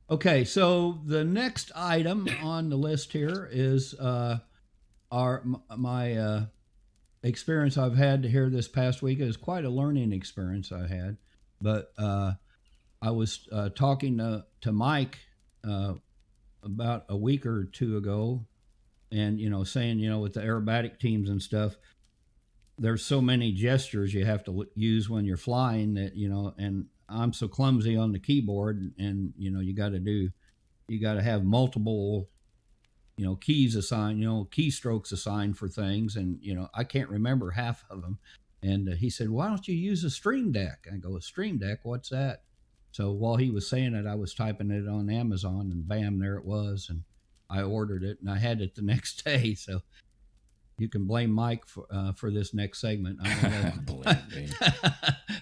Okay, so the next item on the list here is my experience I've had here this past week. Is quite a learning experience I had, but I was talking to Mike about a week or two ago, and saying with the aerobatic teams and stuff, there's so many gestures you have to use when you're flying that and I'm so clumsy on the keyboard, and you got to have multiple keys assigned, keystrokes assigned for things, and I can't remember half of them. And he said, "Why don't you use a Stream Deck?" I go, "A Stream Deck? What's that?" So while he was saying it, I was typing it on Amazon, and bam, there it was, and I ordered it, and I had it the next day. So you can blame Mike for this next segment. Blame me.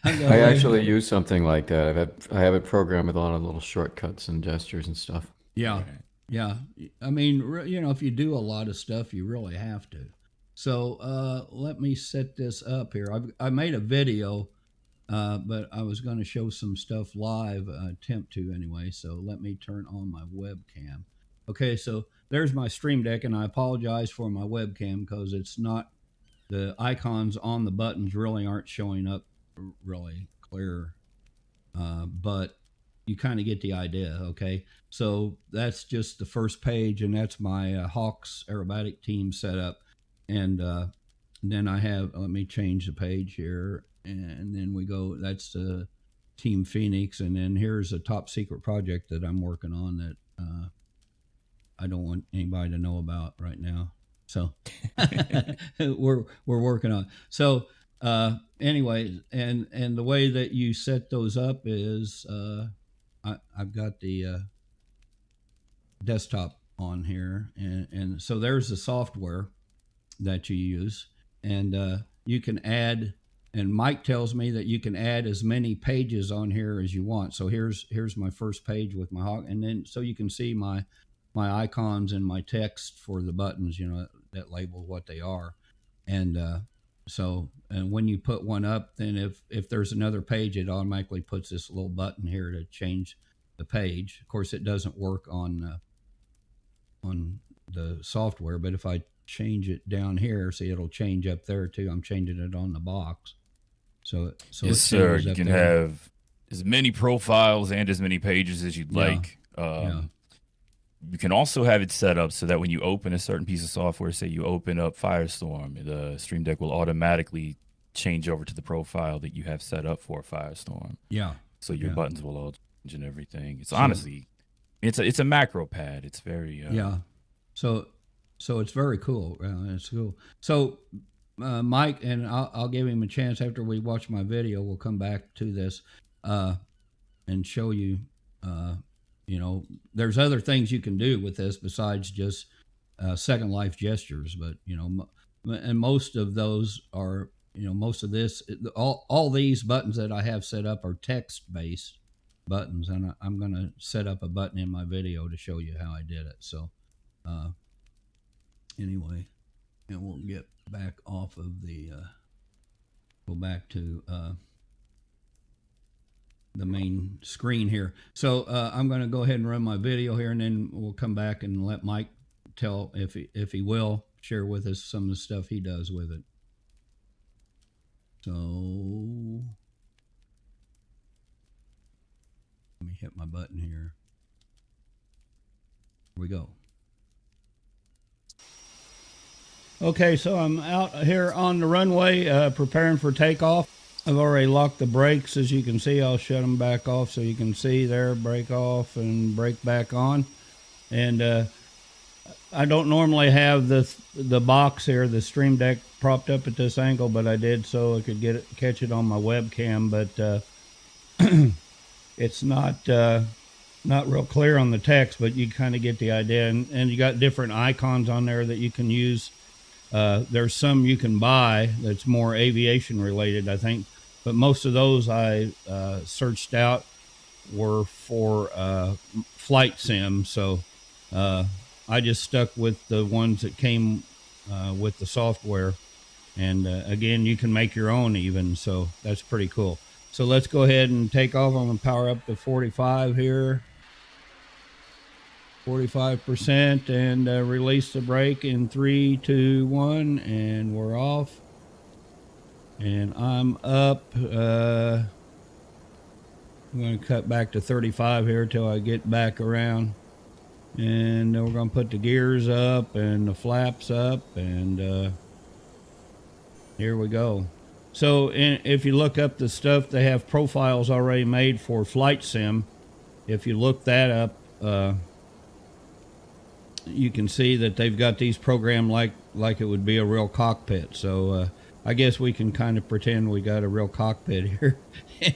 I actually use something like that. I have it programmed with a lot of little shortcuts and gestures and stuff. Yeah. Right. Yeah. I mean, if you do a lot of stuff, you really have to. So let me set this up here. I made a video, but I was going to show some stuff live, attempt to anyway. So let me turn on my webcam. Okay, so there's my Stream Deck, and I apologize for my webcam because it's not, the icons on the buttons really aren't showing up really clear, but you kind of get the idea. Okay, so that's just the first page, and that's my Hawks aerobatic team setup, and then I have, let me change the page here, and then we go, that's Team Phoenix, and then here's a top secret project that I'm working on that I don't want anybody to know about right now. So we're working on. So anyway, and the way that you set those up is I've got the desktop on here, and so there's the software that you use, and you can add. And Mike tells me that you can add as many pages on here as you want. So here's my first page with my Hawk, and then so you can see my icons and my text for the buttons, that label what they are. And and when you put one up, then if there's another page, it automatically puts this little button here to change the page. Of course, it doesn't work on the software, but if I change it down here, see, it'll change up there too. I'm changing it on the box. So yes, sir. You can have as many profiles and as many pages as you'd like. You can also have it set up so that when you open a certain piece of software, say you open up Firestorm, the Stream Deck will automatically change over to the profile that you have set up for Firestorm. Yeah. So your buttons will all change and everything. It's honestly, it's a macro pad. It's very So it's very cool. It's cool. So Mike, and I'll give him a chance after we watch my video. We'll come back to this and show you. There's other things you can do with this besides just Second Life gestures, but and most of those are, most of this, all these buttons that I have set up are text based buttons, and I'm going to set up a button in my video to show you how I did it. So anyway, and we'll get back off of the go back to the main screen here. So I'm going to go ahead and run my video here, and then we'll come back and let Mike tell if he will share with us some of the stuff he does with it. So let me hit my button here. Here we go. Okay, so I'm out here on the runway preparing for takeoff. I've already locked the brakes. As you can see, I'll shut them back off so you can see there, brake off and brake back on. And I don't normally have the box here, the Stream Deck, propped up at this angle, but I did so I could catch it on my webcam. But it's not real clear on the text, but you kind of get the idea. And you got different icons on there that you can use. There's some you can buy that's more aviation related, I think. But most of those I searched out were for flight sim. So I just stuck with the ones that came with the software. And again, you can make your own even. So that's pretty cool. So let's go ahead and take off. I'm going to power up to 45 here. 45% and release the brake in 3, 2, 1, and we're off. And I'm up. I'm going to cut back to 35 here till I get back around. And then we're going to put the gears up and the flaps up, and here we go. So if you look up the stuff, they have profiles already made for Flight Sim. If you look that up, you can see that they've got these programmed like it would be a real cockpit. So I guess we can kind of pretend we got a real cockpit here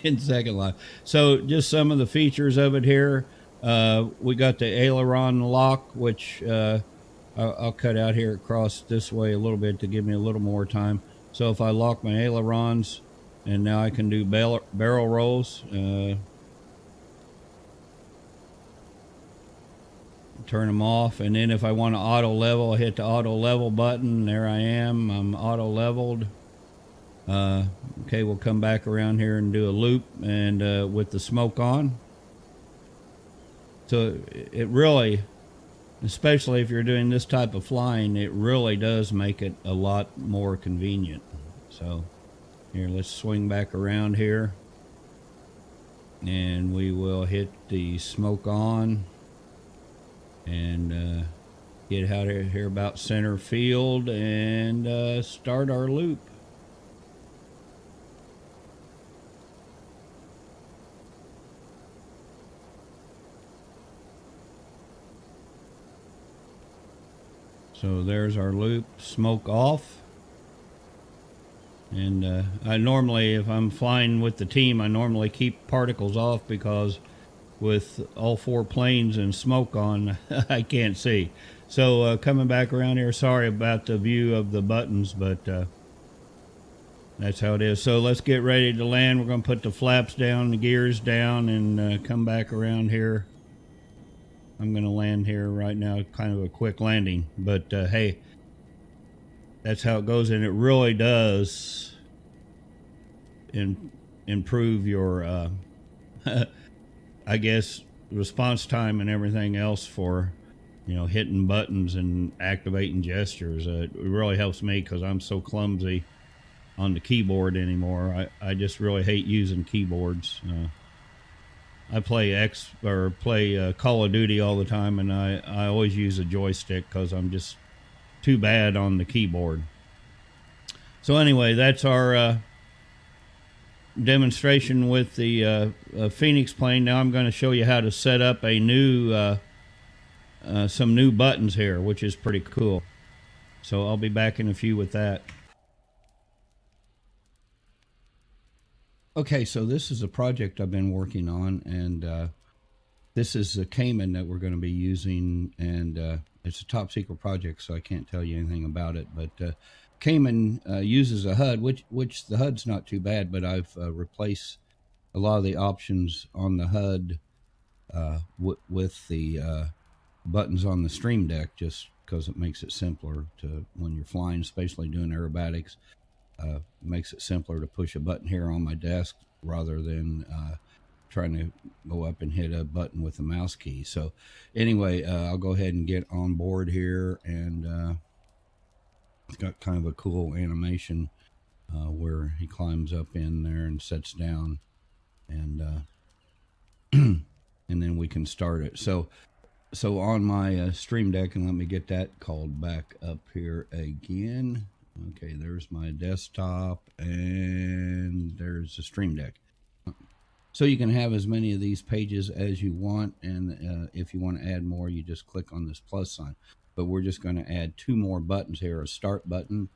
in Second Life. So just some of the features of it here. We got the aileron lock, which I'll cut out here across this way a little bit to give me a little more time. So if I lock my ailerons, and now I can do barrel rolls, turn them off, and then if I want to auto level, I hit the auto level button. There I am. I'm auto leveled. Okay, we'll come back around here and do a loop, and with the smoke on. So it really, especially if you're doing this type of flying, it really does make it a lot more convenient. So here, let's swing back around here, and we will hit the smoke on and get out of here about center field and start our loop. So there's our loop, smoke off. And I normally, if I'm flying with the team, I normally keep particles off because with all 4 planes and smoke on, I can't see. So coming back around here, sorry about the view of the buttons, but that's how it is. So let's get ready to land. We're going to put the flaps down, the gears down, and come back around here. I'm going to land here right now, kind of a quick landing. But, hey, that's how it goes. And it really does improve your, I guess, response time and everything else for, hitting buttons and activating gestures. It really helps me because I'm so clumsy on the keyboard anymore. I just really hate using keyboards. I play Call of Duty all the time, and I always use a joystick because I'm just too bad on the keyboard. So anyway, that's our demonstration with the Phoenix plane. Now I'm going to show you how to set up a new some new buttons here, which is pretty cool. So I'll be back in a few with that. Okay, so this is a project I've been working on, and this is a Cayman that we're going to be using, and it's a top secret project, so I can't tell you anything about it. But Cayman uses a HUD, which the HUD's not too bad, but I've replaced a lot of the options on the HUD with the buttons on the Stream Deck, just because it makes it simpler to when you're flying, especially doing aerobatics. Makes it simpler to push a button here on my desk rather than trying to go up and hit a button with a mouse key. So anyway, I'll go ahead and get on board here, and it's got kind of a cool animation where he climbs up in there and sets down, and and then we can start it. So on my Stream Deck, and let me get that called back up here again. Okay, there's my desktop, and there's the Stream Deck. So you can have as many of these pages as you want, and if you want to add more, you just click on this plus sign. But we're just going to add 2 more buttons here, a start button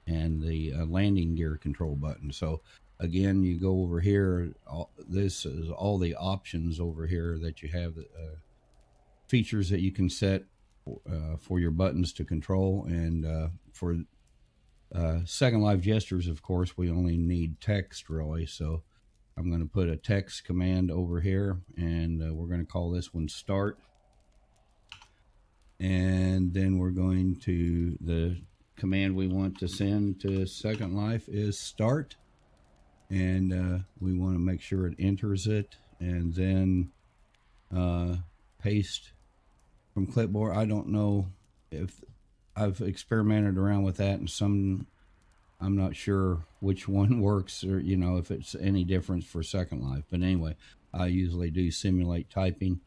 and the landing gear control button. So again, you go over here. This is all the options over here that you have, features that you can set for your buttons to control, and for Second Life gestures, of course, we only need text really. So I'm going to put a text command over here, and we're going to call this one start. And then we're going to, the command we want to send to Second Life is start. And we want to make sure it enters it, and then paste from clipboard. I don't know if I've experimented around with that, and some, I'm not sure which one works, or if it's any difference for Second Life. But anyway, I usually do simulate typing,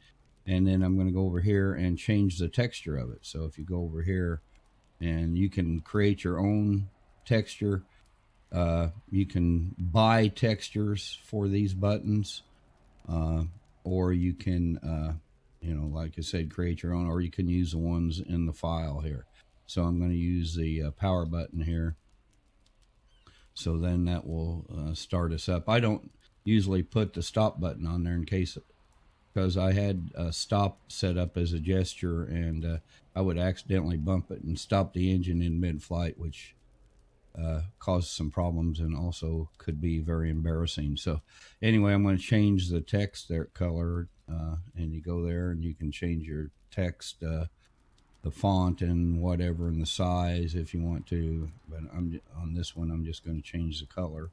and then I'm going to go over here and change the texture of it. So if you go over here, and you can create your own texture. You can buy textures for these buttons, or you can, like I said, create your own, or you can use the ones in the file here. So I'm going to use the power button here. So then that will start us up. I don't usually put the stop button on there in case, because I had a stop set up as a gesture, and I would accidentally bump it and stop the engine in mid-flight, which caused some problems and also could be very embarrassing. So anyway, I'm going to change the text there color, and you go there and you can change your text, the font and whatever, and the size if you want to. But on this one, I'm just going to change the color.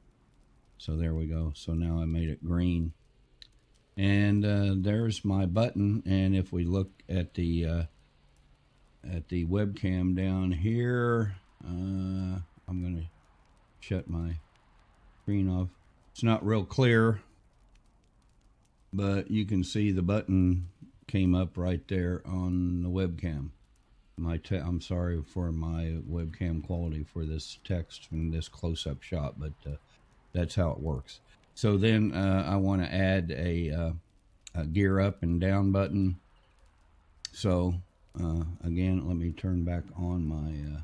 So there we go. So now I made it green, and there's my button. And if we look at the webcam down here, I'm going to shut my screen off. It's not real clear, but you can see the button came up right there on the webcam. I'm sorry for my webcam quality for this text from this close-up shot, but that's how it works. So then I want to add a gear up and down button. So again, let me turn back on my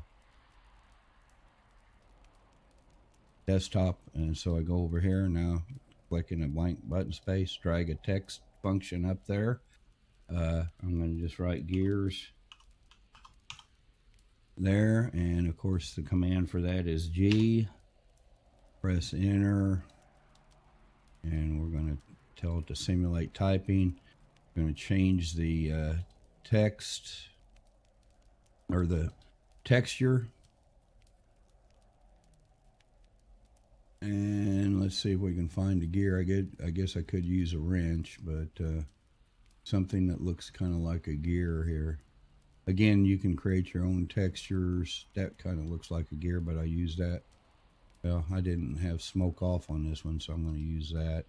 desktop, and so I go over here now, click in a blank button space, drag a text function up there. I'm going to just write gears there, and of course the command for that is G. Press enter, and we're going to tell it to simulate typing. We're going to change the text, or the texture, and let's see if we can find a gear. I guess I could use a wrench, but something that looks kind of like a gear here. Again, you can create your own textures. That kind of looks like a gear, but I use that. Well, I didn't have smoke off on this one, so I'm going to use that.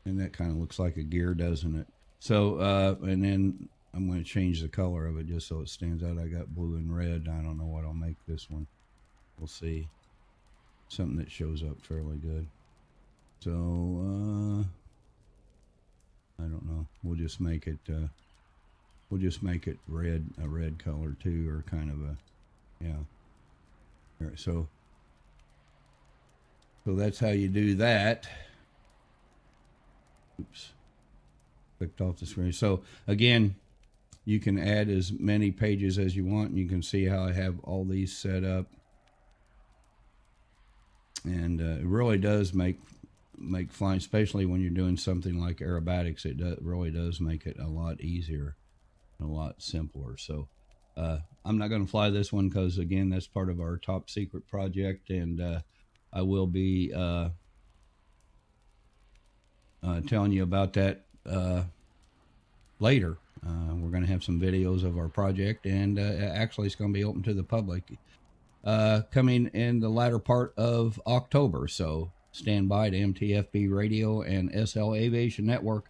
And that kind of looks like a gear, doesn't it? So, and then I'm going to change the color of it just so it stands out. I got blue and red. I don't know what I'll make this one. We'll see. Something that shows up fairly good. So, I don't know. We'll just make it red, a red color too, or kind of a, yeah. All right, so that's how you do that. Oops, clicked off the screen. So again, you can add as many pages as you want, and you can see how I have all these set up. And it really does make flying, especially when you're doing something like aerobatics, it really does make it a lot easier and a lot simpler. So I'm not going to fly this one because, again, that's part of our top secret project, and I will be telling you about that later. We're going to have some videos of our project, and actually it's going to be open to the public coming in the latter part of October. So stand by to MTFB Radio and SL Aviation Network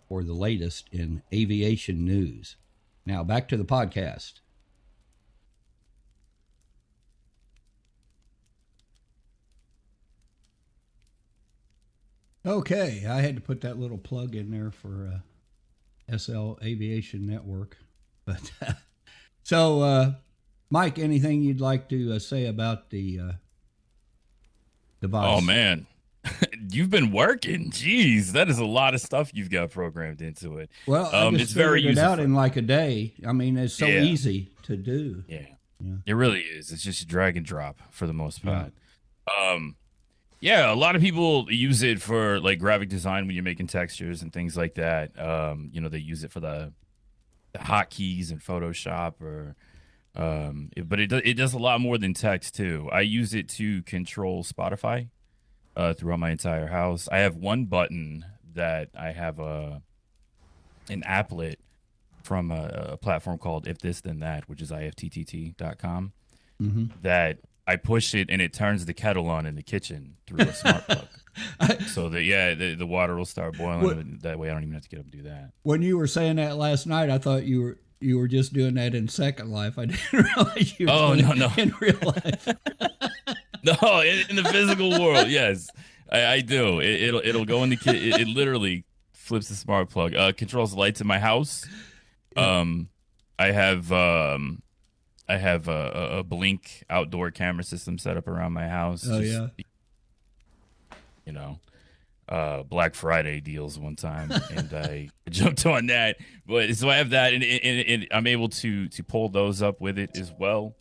for the latest in aviation news. Now back to the podcast. Okay, I had to put that little plug in there for SL Aviation Network. But so, Mike, anything you'd like to say about the device? Oh man, you've been working. Jeez, that is a lot of stuff you've got programmed into it. Well, I just it's very figured it out in like a day. I mean, it's so easy to do. Yeah, it really is. It's just drag and drop for the most part. Yeah, a lot of people use it for like graphic design when you're making textures and things like that. They use it for the hotkeys in Photoshop, but it does a lot more than text too. I use it to control Spotify throughout my entire house. I have one button that I have an applet from a platform called If This Then That, which is ifttt.com, Mm-hmm. that I push it and it turns the kettle on in the kitchen through a smart plug. So that the water will start boiling. That way I don't even have to get up and do that. When you were saying that last night, I thought you were just doing that in Second Life. I didn't realize you were doing it in real life. No, in the physical world, yes, I do. It'll go in the kit. It literally flips the smart plug. Controls the lights in my house. I have a Blink outdoor camera system set up around my house. Oh, yeah. You know, Black Friday deals one time, and I jumped on that. But so I have that, and I'm able to pull those up with it as well.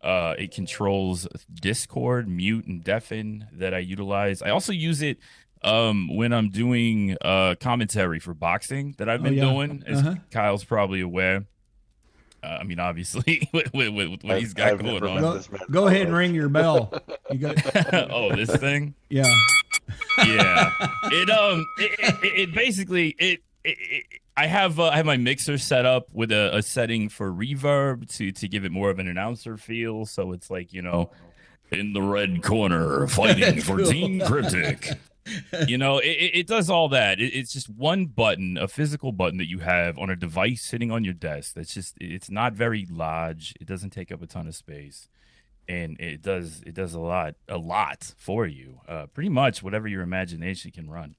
It controls Discord, mute, and deafen that I utilize. I also use it when I'm doing commentary for boxing that I've been doing, as Kyle's probably aware. I mean, obviously, with what he's got going on. Go ahead and ring your bell. You got oh, this thing? Yeah. Yeah. It basically I have my mixer set up with a setting for reverb to give it more of an announcer feel. So it's like, you know, in the red corner fighting for Team Cryptic. You know, it does all that. It's just one button, a physical button that you have on a device sitting on your desk. It's not very large. It doesn't take up a ton of space, and it does a lot for you. Pretty much whatever your imagination can run.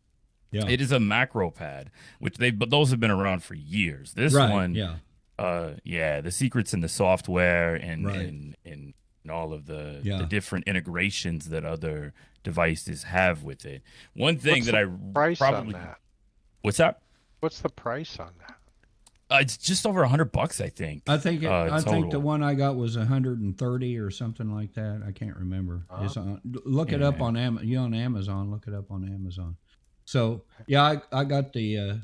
Yeah, it is a macro pad, but those have been around for years. This one, the secret's in the software and all of the different integrations that other devices have with it. One thing that I price probably on that? What's that? What's the price on that? It's just over $100, I think. I think I think the one I got was 130 or something like that. I can't remember. It's on, look it up on Amazon. You on Amazon? Look it up on Amazon. So I got the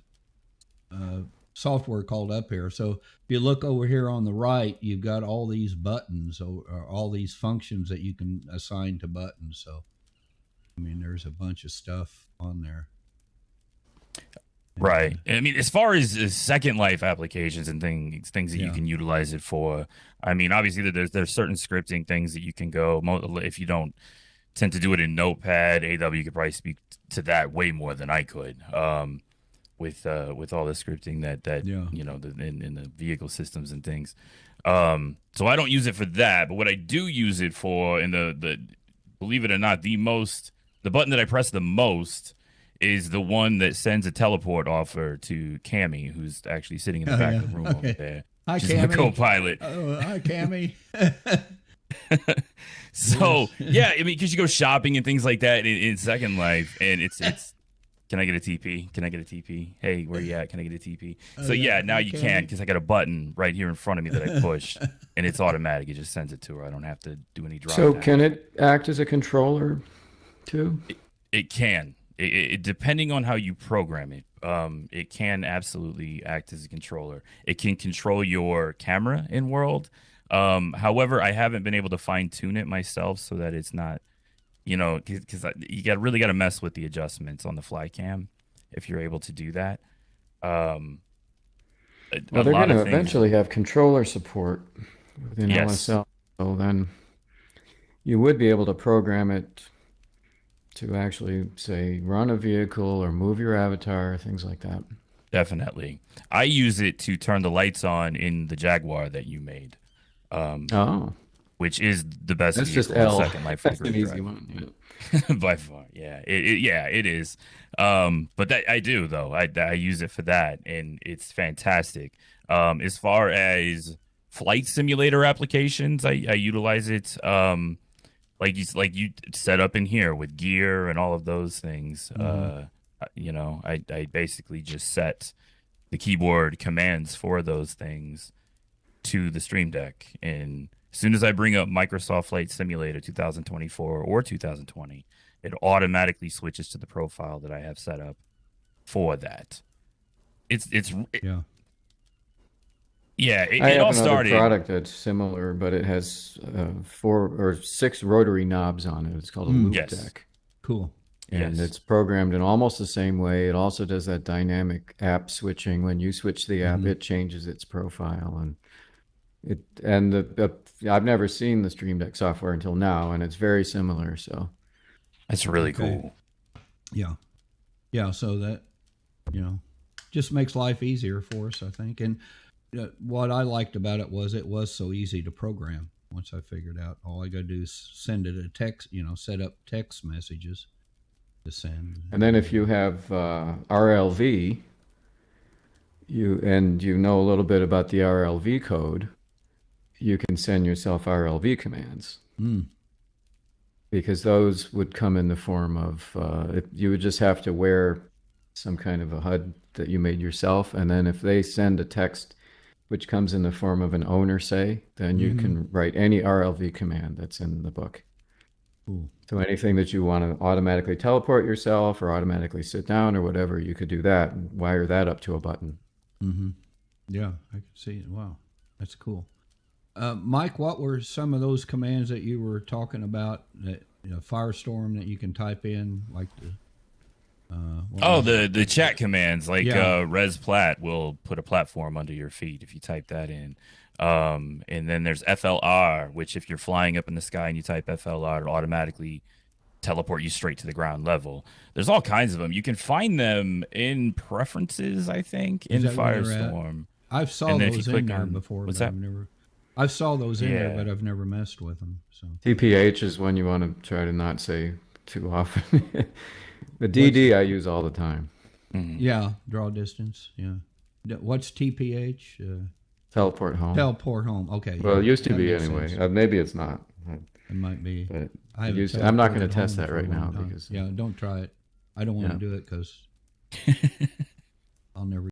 software called up here. So if you look over here on the right, you've got all these buttons or all these functions that you can assign to buttons. So I mean, there's a bunch of stuff on there. Right. I mean, as far as Second Life applications and things that you can utilize it for, I mean, obviously there's certain scripting things that you can go, if you don't tend to do it in Notepad, AW could probably speak to that way more than I could, with all the scripting that you know, in the vehicle systems and things. So I don't use it for that, but what I do use it for, and the believe it or not, the button that I press the most is the one that sends a teleport offer to Cammy, who's actually sitting in the back of the room over there. Hi, She's Cammy. my co-pilot. Hi, Cammy. So, yeah, I mean, because you go shopping and things like that in Second Life, and it's can I get a TP? Can I get a TP? Hey, where you at? Can I get a TP? So, now you can, because I got a button right here in front of me that I push, and it's automatic. It just sends it to her. I don't have to do any drop So down. can it act as a controller too? It can. It depending on how you program it, it can absolutely act as a controller. It can control your camera in world. However, I haven't been able to fine tune it myself so that it's not, you know, because you really got to mess with the adjustments on the fly cam if you're able to do that. Well, they're going to eventually have controller support within OSL, so then you would be able to program it to actually, say, run a vehicle or move your avatar, things like that. Definitely. I use it to turn the lights on in the Jaguar that you made. Which is the best That's vehicle just L. Second Life. That's an easy one. By far. Yeah. It is. But that I do, though. I use it for that, and it's fantastic. As far as flight simulator applications, I utilize it. Like you set up in here with gear and all of those things. You know, I basically just set the keyboard commands for those things to the Stream Deck, and as soon as I bring up Microsoft Flight Simulator 2024 or 2020, it automatically switches to the profile that I have set up for that. It all started. Product that's similar, but it has 4 or 6 rotary knobs on it. It's called a loop deck. Cool. And it's programmed in almost the same way. It also does that dynamic app switching. When you switch the app, it changes its profile. I've never seen the Stream Deck software until now, and it's very similar. So that's really cool. Yeah. So that, just makes life easier for us, I think. And what I liked about it was so easy to program. Once I figured out, all I got to do is send it a text, set up text messages to send. And then if you have RLV, you know a little bit about the RLV code, you can send yourself RLV commands. Because those would come in the form of, you would just have to wear some kind of a HUD that you made yourself. And then if they send a text which comes in the form of an owner, say, then you can write any RLV command that's in the book. Cool. So anything that you want to automatically teleport yourself or automatically sit down or whatever, you could do that and wire that up to a button. Yeah, I can see it. Wow, that's cool. Mike, what were some of those commands that you were talking about? That Firestorm that you can type in, like the the chat commands, like Res Plat will put a platform under your feet if you type that in. And then there's FLR, which if you're flying up in the sky and you type FLR, it'll automatically teleport you straight to the ground level. There's all kinds of them. You can find them in preferences, I think, in Firestorm. I've saw those in there before. What's that? I saw those in there, but I've never messed with them. So TPH is one you want to try to not say too often. The DD I use all the time. Yeah, draw distance. Yeah. What's TPH? Teleport home. Teleport home. Okay. Well, it used to be anyway. Maybe it's not. It might be. But I'm not going to test that right now because. Yeah, don't try it. I don't want to do it because I'll never